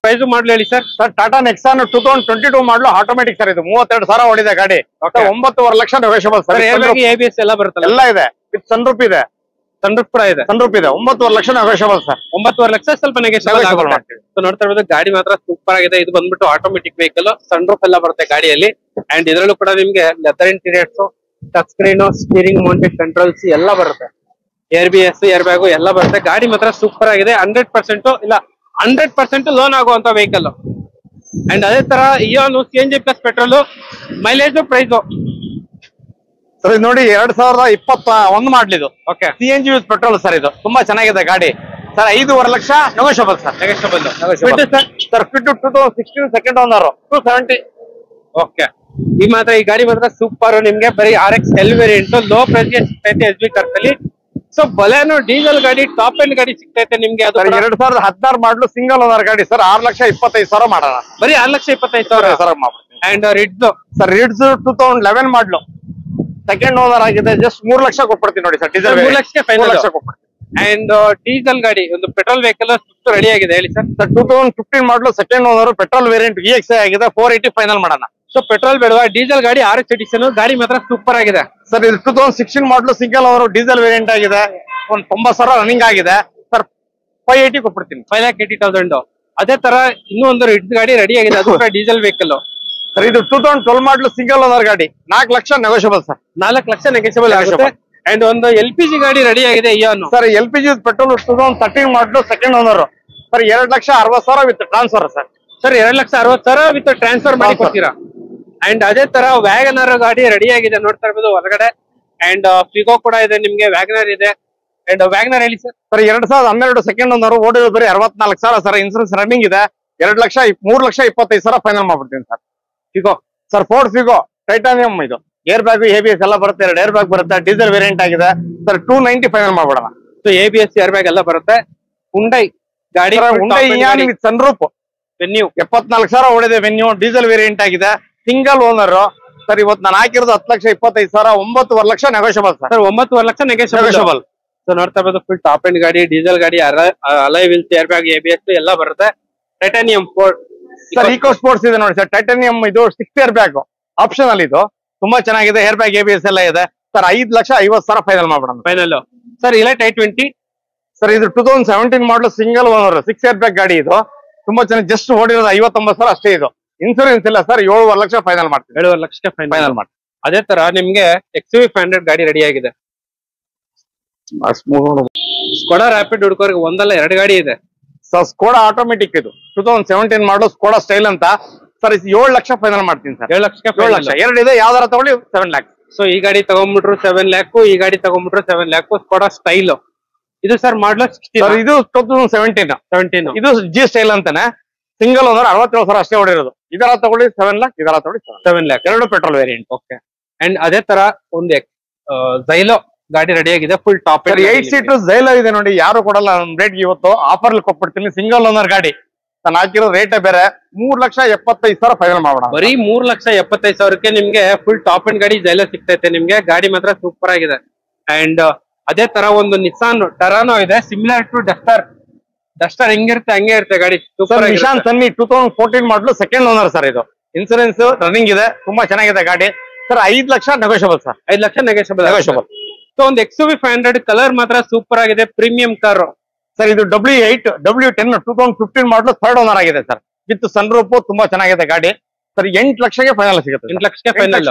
ಪ್ರೈಸ್ ಮಾಡ್ಲಿ ಹೇಳಿ ಸರ್. ಸರ್ ಟಾಟಾ ನೆಕ್ಸಾನ್ 2022 ಮಾಡಲು ಆಟೋಮೆಟಿಕ್ ಸರ್. ಇದು 32,000 ಹೊಡಿದೆ ಗಾಡಿ. 9.5 lakh negotiable sir. Air bag, ABS ಎಲ್ಲ ಬರುತ್ತಲ್ಲ? ಎಲ್ಲ ಇದೆ. ವಿತ್ ಸನ್ರೂಫ್ ಇದೆ. ಸನ್ರೂಫ್ ಕೂಡ ಇದೆ. 9.5 ಲಕ್ಷ ನೆಗೋಷಿಯಬಲ್ ಸರ್. 9.5 ಲಕ್ಷ ಸ್ವಲ್ಪ ನೆಗೋಷಿಯಬಲ್ ಮಾಡ್ತೀವಿ. ಸೊ ನೋಡ್ತಾ ಇರೋದು ಗಾಡಿ ಮಾತ್ರ ಸೂಪರ್ ಆಗಿದೆ. ಇದು ಬಂದ್ಬಿಟ್ಟು ಆಟೋಮೆಟಿಕ್ ವೆಹಿಕಲ್. ಸನ್ರೂಫ್ ಎಲ್ಲ ಬರುತ್ತೆ ಗಾಡಿಯಲ್ಲಿ. ಅಂಡ್ ಇದರಲ್ಲೂ ಕೂಡ ನಿಮ್ಗೆ leather interiors, touch screen, steering mounted controls ಎಲ್ಲ ಬರುತ್ತೆ. ABS, ಏರ್ ಬ್ಯಾಗು ಎಲ್ಲ ಬರುತ್ತೆ. ಗಾಡಿ ಮಾತ್ರ ಸೂಪರ್ ಆಗಿದೆ. 100% ಇಲ್ಲ 100% ಲೋನ್ ಆಗುವಂತ ವೆಹಿಕಲ್. ಅಂಡ್ ಅದೇ ತರ ಇಯೋನು CNG plus petrol mileage price sir ಇದು ನೋಡಿ 2021 ಮಾಡ್ಲಿದು. CNG use petrol sir. ಇದು ತುಂಬಾ ಚೆನ್ನಾಗಿದೆ ಗಾಡಿ sir. 5.5 lakh negotiable sir. Sir fit 2016 second owner 270. ಈ ಗಾಡಿ ಮಾತ್ರ ಸೂಪರ್. ನಿಮ್ಗೆ ಬರೀ RXL ವೇರಿಯಂಟ್ ಲೋ ಪ್ರೈಸ್ ಗೆ ಸಿಗ್ತೈತೆ SB ಕಾರ್ಸ್ ಅಲ್ಲಿ. ಸೊ ಬಲೆನೋ ಡೀಸೆಲ್ ಗಾಡಿ ಟಾಪ್ ಎಂಡ್ ಗಾಡಿ ಸಿಗ್ತೈತೆ ನಿಮ್ಗೆ. ಅದು 2016 ಮಾಡಲು ಸಿಂಗಲ್ ಓನರ್ ಗಾಡಿ ಸರ್. 6,25,000 ಮಾಡೋಣ. ಬರೀ 6,25,000 ಅಂಡ್ ರಿಡ್ಸ್ ಸರ್. ರಿಡ್ಸ್ 2011 ಮಾಡಲು ಸೆಕೆಂಡ್ ಓನರ್ ಆಗಿದೆ. ಜಸ್ಟ್ 3 ಲಕ್ಷ ಕೊಟ್ಬಿಡ್ತೀನಿ ನೋಡಿ ಸರ್. ಡೀಸೆಲ್ 3 ಲಕ್ಷಕ್ಕೆ ಫೈನಲ್ ಅಂಡ್ ಡೀಸೆಲ್ ಗಾಡಿ ಒಂದು ಪೆಟ್ರೋಲ್ ವೆಹಿಕಲ್ ರೆಡಿ ಆಗಿದೆ ಹೇಳಿ ಸರ್. 2015 ಮಾಡಲು second owner petrol variant EXI ಆಗಿದೆ. 480 ಫೈನಲ್ ಮಾಡೋಣ. ಸೊ ಪೆಟ್ರೋಲ್ ಬೇಡವಾ, ಡೀಸೆಲ್ ಗಾಡಿ RX ಎಡಿಷನ್ ಗಾಡಿ ಮಾತ್ರ ಸೂಪರ್ ಆಗಿದೆ ಸರ್. ಇದು 2016 ಮಾಡಲು ಸಿಂಗಲ್ ಓನರ್ ಡೀಸೆಲ್ ವೇರಿಯಂಟ್ ಆಗಿದೆ. ಒಂದು 90,000 ರನ್ನಿಂಗ್ ಆಗಿದೆ ಸರ್. 580 ಕೊಟ್ಬಿಡ್ತೀನಿ. 5,80,000. ಅದೇ ತರ ಇನ್ನೂ ಒಂದು ರಿಡ್ಸ್ ಗಾಡಿ ರೆಡಿ ಆಗಿದೆ, ಅದು ಕೂಡ ಡೀಸೆಲ್ ವೆಹಿಕಲ್ ಸರ್. ಇದು 2012 ಮಾಡಲು ಸಿಂಗಲ್ ಓನರ್ ಗಾಡಿ. 4 lakh negotiable sir. 4 lakh negotiable ಆಗುತ್ತೆ. ಅಂಡ್ ಒಂದು LPG ಗಾಡಿ ರೆಡಿ ಆಗಿದೆ ಇಯಾನ್ ಸರ್. LPG ಪೆಟ್ರೋಲ್ 2013 ಮಾಡಲು second owner sir. 2,60,000 with transfer sir. Sir 2,60,000 with transfer ಮಾಡಿ ಕೊಡ್ತೀರಾ. ಅಂಡ್ ಅದೇ ತರ ವ್ಯಾಗನರ್ ಗಾಡಿ ರೆಡಿ ಆಗಿದೆ ನೋಡ್ತಾ ಇರ್ಬೋದು ಹೊರಗಡೆ. ಅಂಡ್ ಫಿಗೋ ಕೂಡ ಇದೆ ನಿಮ್ಗೆ, ವ್ಯಾಗನರ್ ಇದೆ. ಅಂಡ್ ವ್ಯಾಗನರ್ ಹೇಳಿ ಸರ್. ಸರ್ 2012 ಸೆಕೆಂಡ್ ಓನರ್ ಓಡಿರೋದು ಬರೀ 64,000 ಸರ್. ಇನ್ಸೂರೆನ್ಸ್ ರನ್ನಿಂಗ್ ಇದೆ. 3,25,000 ಫೈನಲ್ ಮಾಡ್ಬಿಡ್ತೀನಿ sir. Figo sir. Ford Figo Titanium ಇದು. ಏರ್ ಬ್ಯಾಗ್ ABS ಎಲ್ಲ ಬರುತ್ತೆ. 2 ಏರ್ ಬ್ಯಾಗ್ ಬರುತ್ತೆ. ಡೀಸೆಲ್ ವೇರಿಯಂಟ್ ಆಗಿದೆ ಸರ್. 290 ಫೈನಲ್ ಮಾಡ್ಬಿಡೋಣ. ಸೊ ABS ಏರ್ ಬ್ಯಾಗ್ ಎಲ್ಲ ಬರುತ್ತೆ. ಹುಂಡೈ ಗಾಡಿ ವಿತ್ ಸನ್ರೂಫ್ ವೆನ್ಯೂ 74,000 ಓಡಿದೆ. ವೆನ್ಯೂ ಡೀಸೆಲ್ ವೇರಿಯಂಟ್ ಆಗಿದೆ. Single owner sir. ಇವತ್ತು ನಾನು ಹಾಕಿರೋದು 10,25,000. 9.5 lakh negotiable sir. 9.5 lakh negotiable. So ನೋಡ್ತಾ ಇರ್ಬೋದು ಫುಲ್ ಟಾಪ್ ಎಂಡ್ ಗಾಡಿ, ಡೀಸೆಲ್ ಗಾಡಿ, alloy wheels, air bag, ABS ಎಲ್ಲ ಬರುತ್ತೆ. Titanium Ford sir. Eco Sports ಇದೆ ನೋಡಿ ಸರ್. ಟೈಟಾನಿಯಂ ಇದು 6 ಏರ್ ಬ್ಯಾಗ್ ಆಪ್ಷನಲ್. ಇದು ತುಂಬಾ ಚೆನ್ನಾಗಿದೆ. ಏರ್ ಬ್ಯಾಗ್ ABS ಎಲ್ಲ ಇದೆ ಸರ್. 5,50,000 ಫೈನಲ್ ಮಾಡ್ಬಿಡೋಣ. Final sir. Elite i20 sir. ಇದು 2017 ಮಾಡಲು ಸಿಂಗಲ್ ಓನರ್ 6 ಏರ್ ಬ್ಯಾಗ್ ಗಾಡಿ. ಇದು ತುಂಬಾ ಚೆನ್ನಾಗಿ ಜಸ್ಟ್ ಓಡಿರೋದು 59,000 ಅಷ್ಟೇ. ಇದು ಇನ್ಸೂರೆನ್ಸ್ ಇಲ್ಲ ಸರ್. 7.5 ಲಕ್ಷ ಫೈನಲ್ ಮಾಡ್ತೀನಿ. 7.5 ಲಕ್ಷಕ್ಕೆ ಫೈನಲ್ ಮಾಡಿ. ಅದೇ ತರ ನಿಮ್ಗೆ XUV 500 ಗಾಡಿ ರೆಡಿ ಆಗಿದೆ. ಸ್ಕೋಡಾ ರ್ಯಾಪಿಡ್ ಹುಡುಕೋರಿಗೆ ಒಂದಲ್ಲ 2 ಗಾಡಿ ಇದೆ ಸರ್. ಸ್ಕೋಡಾ ಆಟೋಮೆಟಿಕ್ ಇದು 2017 ಮಾಡಲು ಸ್ಕೋಡಾ ಸ್ಟೈಲ್ ಅಂತ ಸರ್. 7 ಲಕ್ಷ ಫೈನಲ್ ಮಾಡ್ತೀನಿ ಸರ್. 7 ಲಕ್ಷಕ್ಕೆ 7 ಲಕ್ಷ. 2 ಇದೆ. ಯಾವ್ದಾರ ತಗೊಳ್ಳಿ 7 ಲ್ಯಾಕ್. ಸೊ ಈ ಗಾಡಿ ತಗೊಂಡ್ಬಿಟ್ರು 7 ಲ್ಯಾಕ್, ಈ ಗಾಡಿ ತಗೊಂಡ್ಬಿಟ್ರು 7 ಲ್ಯಾಕ್. ಸ್ಕೋಡಾ ಸ್ಟೈಲ್ ಇದು ಸರ್ ಮಾಡಲು 16. ಇದು 2017. ಇದು G ಸ್ಟೈಲ್ ಅಂತಾನೆ. ಸಿಂಗಲ್ ಓನರ್ 67,000 ಅಷ್ಟೇ ಓಡಿರೋದು. ಇದರ ತಗೊಳ್ಳಿ 7 ಲ್ಯಾಕ್. ಇದರ ತಗೊಳ್ಳಿ 7 lac. 2 petrol variant. Okay. And ಅದೇ ತರ ಒಂದು ಝೈಲೋ ಗಾಡಿ ರೆಡಿ ಆಗಿದೆ. ಫುಲ್ ಟಾಪ್ 8 ಸೀಟರ್ ಝೈಲೋ ಇದೆ ನೋಡಿ. ಯಾರು ಕೊಡಲ್ಲ ನಮ್ ರೇಟ್ಗೆ. ಇವತ್ತು ಆಫರ್ ಕೊಟ್ಬಿಡ್ತೀನಿ. ಸಿಂಗಲ್ ಓನರ್ ಗಾಡಿ. ನಾನು ಹಾಕಿರೋ ರೇಟ್ ಬೇರೆ. 3,75,000 ಫೈನಲ್ ಮಾಡೋಣ. ಬರೀ 3,75,000ಕ್ಕೆ ನಿಮ್ಗೆ ಫುಲ್ ಟಾಪ್ ಅಂಡ್ ಗಾಡಿ ಝೈಲೋ ಸಿಗ್ತೈತೆ ನಿಮ್ಗೆ. ಗಾಡಿ ಮಾತ್ರ ಸೂಪರ್ ಆಗಿದೆ. ಅಂಡ್ ಅದೇ ತರ ಒಂದು ನಿಸಾನ್ ಟರಾನೋ ಇದೆ, ಸಿಮಿಲರ್ ಟು ಡಸ್ಟರ್. ಡಸ್ಟರ್ ಹೆಂಗಿರುತ್ತೆ ಹಂಗೆ ಇರುತ್ತೆ ಗಾಡಿ. ಸೂಪರ್. ನಿಶಾನ್ ಸನ್ನಿ 2014 ಮಾಡಲು ಸೆಕೆಂಡ್ ಓನರ್ ಸರ್. ಇದು ಇನ್ಸೂರೆನ್ಸ್ ರನ್ನಿಂಗ್ ಇದೆ. ತುಂಬಾ ಚೆನ್ನಾಗಿದೆ ಗಾಡಿ sir. 5 lakh negotiable sir. 5 lakh negotiable. So ಒಂದು XUV 500 ಕಲರ್ ಮಾತ್ರ ಸೂಪರ್ ಆಗಿದೆ. Premium car sir. ಇದು W8 W10 2015 ಮಾಡಲು ಥರ್ಡ್ ಓನರ್ ಆಗಿದೆ ಸರ್. With sunroof. ತುಂಬಾ ಚೆನ್ನಾಗಿದೆ ಗಾಡಿ ಸರ್. 8 ಲಕ್ಷಕ್ಕೆ ಫೈನಲ್ ಸಿಗುತ್ತೆ. 8 ಲಕ್ಷಕ್ಕೆ ಫೈನಲ್.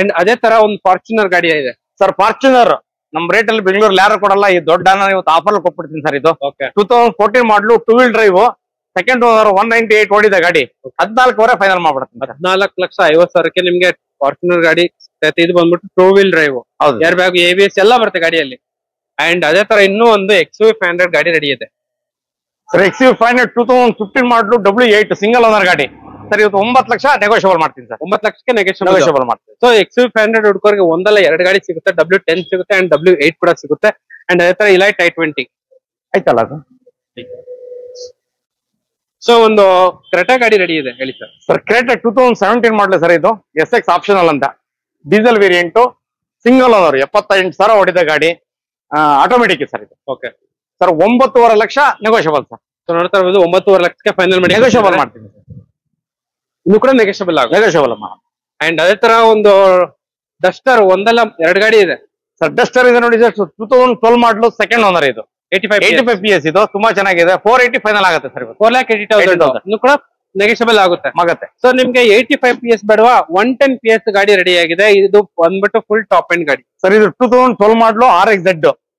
ಅಂಡ್ ಅದೇ ತರ ಒಂದು ಫಾರ್ಚುನರ್ ಗಾಡಿ ಇದೆ ಸರ್. ಫಾರ್ಚುನರ್ ನಮ್ ರೇಟ್ ಅಲ್ಲಿ ಬೆಂಗಳೂರಲ್ಲಿ ಯಾರು ಕೊಡಲ್ಲ. ಈ ದೊಡ್ಡ ಇವತ್ತು ಆಫರ್ ಕೊಟ್ಬಿಡ್ತೀನಿ ಸರ್. ಇದು 2014 ಮಾಡಲು 2 ವೀಲ್ ಡ್ರೈವ್. ಸೆಕೆಂಡ್ ಓನರ್ 198 ಓಡಿದೆ ಗಾಡಿ. 14,000 ಫೈನಲ್ ಮಾಡ್ಬಿಡ್ತೀನಿ. 14,50,000ಕ್ಕೆ ನಿಮ್ಗೆ ಫಾರ್ಚುನರ್ ಗಾಡಿ. ಇದು ಬಂದ್ಬಿಟ್ಟು 2 wheel drive, air bag, ABS ಎಲ್ಲ ಬರುತ್ತೆ ಗಾಡಿಯಲ್ಲಿ. ಅಂಡ್ ಅದೇ ತರ ಇನ್ನೂ ಒಂದು XUV 500 ಗಾಡಿ ರೆಡಿ ಇದೆ ಸರ್. XUV 500 2015 ಮಾಡಲು W8 ಸಿಂಗಲ್ ಓನರ್ ಗಾಡಿ ಸರ್. ಇವತ್ತು 9 ಲಕ್ಷ ನೆಗೋಷಿಯಬಲ್ ಮಾಡ್ತೀನಿ ಸರ್. 9 ಲಕ್ಷಕ್ಕೆ ನೆಗೋಷಿಯಬಲ್ ಮಾಡ್ತೀನಿ. ಸೊ XUV 500 ಹುಡುಕೋರಿಗೆ ಒಂದಲ್ಲ 2 ಗಾಡಿ ಸಿಗುತ್ತೆ. W10 ಸಿಗುತ್ತೆ ಅಂಡ್ W8 ಕೂಡ ಸಿಗುತ್ತೆ. ಅಂಡ್ ಅದೇ ತರ ಇಲೈಟ್ i20 ಆಯ್ತಲ್ಲ ಅದು. ಸೊ ಒಂದು ಕ್ರೆಟಾ ಗಾಡಿ ರೆಡಿ ಇದೆ ಹೇಳಿ ಸರ್. ಸರ್ ಕ್ರೆಟಾ 2017 ಮಾಡಲು ಸರ್. ಇದು SX ಆಪ್ಷನಲ್ ಅಂತ ಡೀಸೆಲ್ ವೇರಿಯಂಟ್. ಸಿಂಗಲ್ ಓನರ್ 78,000 ಓಡಿದ ಗಾಡಿ. ಆಟೋಮೆಟಿಕ್ ಸರ್ ಇದು. Okay sir. 9.5 lakh negotiable sir. So ನೋಡ್ತಾ ಇರ್ಬೋದು 9.5 ಲಕ್ಷಕ್ಕೆ ಫೈನಲ್ ಮಾಡಿ ನೆಗೋಷಿಯಬಲ್ ಮಾಡ್ತೀನಿ ಸರ್. ಇನ್ನು ಕೂಡ ನೆಗೋಷಿಯಬಲ್ ನೆಗೋಷಿಯಬಲ್. ಅಂಡ್ ಅದೇ ತರ ಒಂದು ಡಸ್ಟರ್ ಒಂದಲ್ಲ 2 ಗಾಡಿ ಇದೆ ಸರ್. ಡಸ್ಟರ್ ಇದೆ ನೋಡಿ ಸರ್. 2012 ಮಾಡಲು ಸೆಕೆಂಡ್ ಓನರ್. ಇದು 85 PS. ಇದು ತುಂಬಾ ಚೆನ್ನಾಗಿದೆ. 480 ಫೈನಲ್ ಆಗುತ್ತೆ ಸರ್. 4,80,000 ಇನ್ನು ಕೂಡ ನೆಗೋಷಿಯಬಲ್ ಆಗುತ್ತೆ. ಸೊ ನಿಮ್ಗೆ 85 PS ಬೇಡವಾ, 110 PS ಗಾಡಿ ರೆಡಿ ಆಗಿದೆ. ಇದು ಬಂದ್ಬಿಟ್ಟು ಫುಲ್ ಟಾಪ್ ಎಂಡ್ ಗಾಡಿ ಸರ್. ಇದು 2012 ಮಾಡಲು RXZ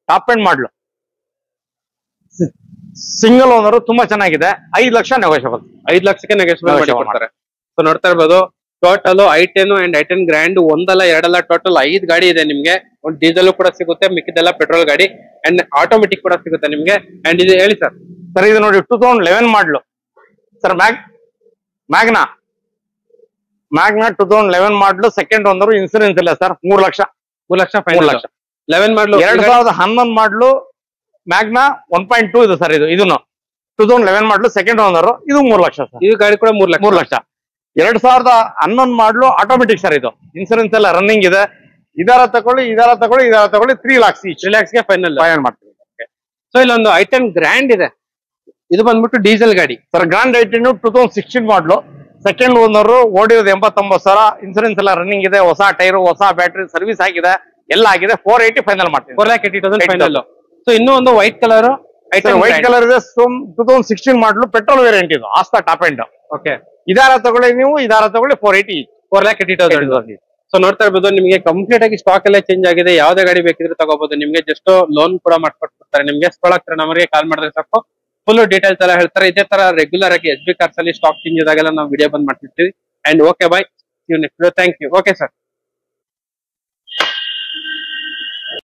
ಟಾಪ್ ಎಂಡ್ ಮಾಡಲು ಸಿಂಗಲ್ ಓನರ್. ತುಂಬಾ ಚೆನ್ನಾಗಿದೆ. 5 ಲಕ್ಷ ನೆಗೋಷಿಯಬಲ್. 5 ಲಕ್ಷಕ್ಕೆ ನೆಗೋಷಿಯಬಲ್ ಮಾಡಿ ಕೊಡ್ತಾರೆ. ಸೊ ನೋಡ್ತಾ ಇರ್ಬೋದು total i10 and i10 grand ಒಂದಲ್ಲ 2 ಅಲ್ಲ ಟೋಟಲ್ 5 ಗಾಡಿ ಇದೆ ನಿಮ್ಗೆ. ಒಂದು ಡೀಸೆಲ್ ಕೂಡ ಸಿಗುತ್ತೆ, ಮಿಕ್ಕಿದೆಲ್ಲ ಪೆಟ್ರೋಲ್ ಗಾಡಿ ಅಂಡ್ ಆಟೋಮೆಟಿಕ್ ಕೂಡ ಸಿಗುತ್ತೆ ನಿಮ್ಗೆ. ಅಂಡ್ ಇದು ಹೇಳಿ ಸರ್. ಸರ್ ಇದು ನೋಡಿ 2011 ಮಾಡಲು ಸರ್. ಮ್ಯಾಗ್ನಾ 2011 ಮಾಡಲು ಸೆಕೆಂಡ್ ಓನರ್. ಇನ್ಸೂರೆನ್ಸ್ ಇಲ್ಲ ಸರ್. 3 ಲಕ್ಷ. 3 ಲಕ್ಷ ಫೈನಲ್. 11 ಮಾಡಲು 2011 ಮಾಡ್ಲು ಮ್ಯಾಗ್ನಾ 1.2 ಇದು ಸರ್. ಇದನ್ನು 2011 ಮಾಡ್ಲು ಸೆಕೆಂಡ್ ಓನರ್. ಇದು 3 ಲಕ್ಷ ಸರ್. ಈ ಗಾಡಿ ಕೂಡ 3 lakh. 3 lakh. 2011 model automatic sir. ಇದು ಇನ್ಸೂರೆನ್ಸ್ ಎಲ್ಲ ರನ್ನಿಂಗ್ ಇದೆ. ಇದರ ತಗೊಳ್ಳಿ 3 lakhs. 3 lakhs ಗೆ ಫೈನಲ್ ಮಾಡ್ತೀವಿ. ಸೊ ಇಲ್ಲೊಂದು i10 ಗ್ರ್ಯಾಂಡ್ ಇದೆ. ಇದು ಬಂದ್ಬಿಟ್ಟು ಡೀಸೆಲ್ ಗಾಡಿ sir. Grand i10 2016 model second owner. ಓಡಿರೋದು 89,000. ಇನ್ಸೂರೆನ್ಸ್ ಎಲ್ಲ ರನ್ನಿಂಗ್ ಇದೆ. ಹೊಸ ಟೈರ್, ಹೊಸ ಬ್ಯಾಟ್ರಿ, ಸರ್ವಿಸ್ ಆಗಿದೆ, ಎಲ್ಲ ಆಗಿದೆ. 480 ಫೈನಲ್ ಮಾಡ್ತೀವಿ. 4,80,000 ಫೈನಲ್. ಸೊ ಇನ್ನೂ ಒಂದು ವೈಟ್ ಕಲರ್ ವೈಟ್ ಕಲರ್ ಇದೆ. 2016 ಮಾಡ್ಲು ಪೆಟ್ರೋಲ್ ವೇರಿಯಂಟ್ ಇದು. ಆಸ್ತಾ ಟಾಪ್ ಎಂಡ್. ಓಕೆ. ಇದಾರ ತಗೊಳ್ಳಿ ನೀವು, 480,000. 4,80,000. ಸೊ ನೋಡ್ತಾ ಇರ್ಬೋದು, ನಿಮಗೆ ಕಂಪ್ಲೀಟ್ ಆಗಿ ಸ್ಟಾಕ್ ಎಲ್ಲ ಚೇಂಜ್ ಆಗಿದೆ. ಯಾವ್ದೇ ಗಾಡಿ ಬೇಕಿದ್ರೆ ತಗೋಬಹುದು. ನಿಮ್ಗೆ ಜಸ್ಟ್ ಲೋನ್ ಕೂಡ ಮಾಡ್ಕೊಡ್ತಾರೆ. ನಿಮ್ಗೆ ಸ್ಥಳಕ್ಕೆ ನಮಗೆ ಕಾಲ್ ಮಾಡಿದ್ರೆ ಸಾಕು, ಫುಲ್ ಡೀಟೇಲ್ಸ್ ಎಲ್ಲ ಹೇಳ್ತಾರೆ. ಇದೇ ತರ ರೆಗ್ಯುಲರ್ ಆಗಿ SB ಕಾರ್ಸ್ ಅಲ್ಲಿ ಸ್ಟಾಕ್ ಚೇಂಜ್ ಆದಾಗೆಲ್ಲ ನಾವು ವಿಡಿಯೋ ಬಂದ್ ಮಾಡ್ತಿರ್ತೀವಿ. And okay bye, next video. Thank you. Okay sir.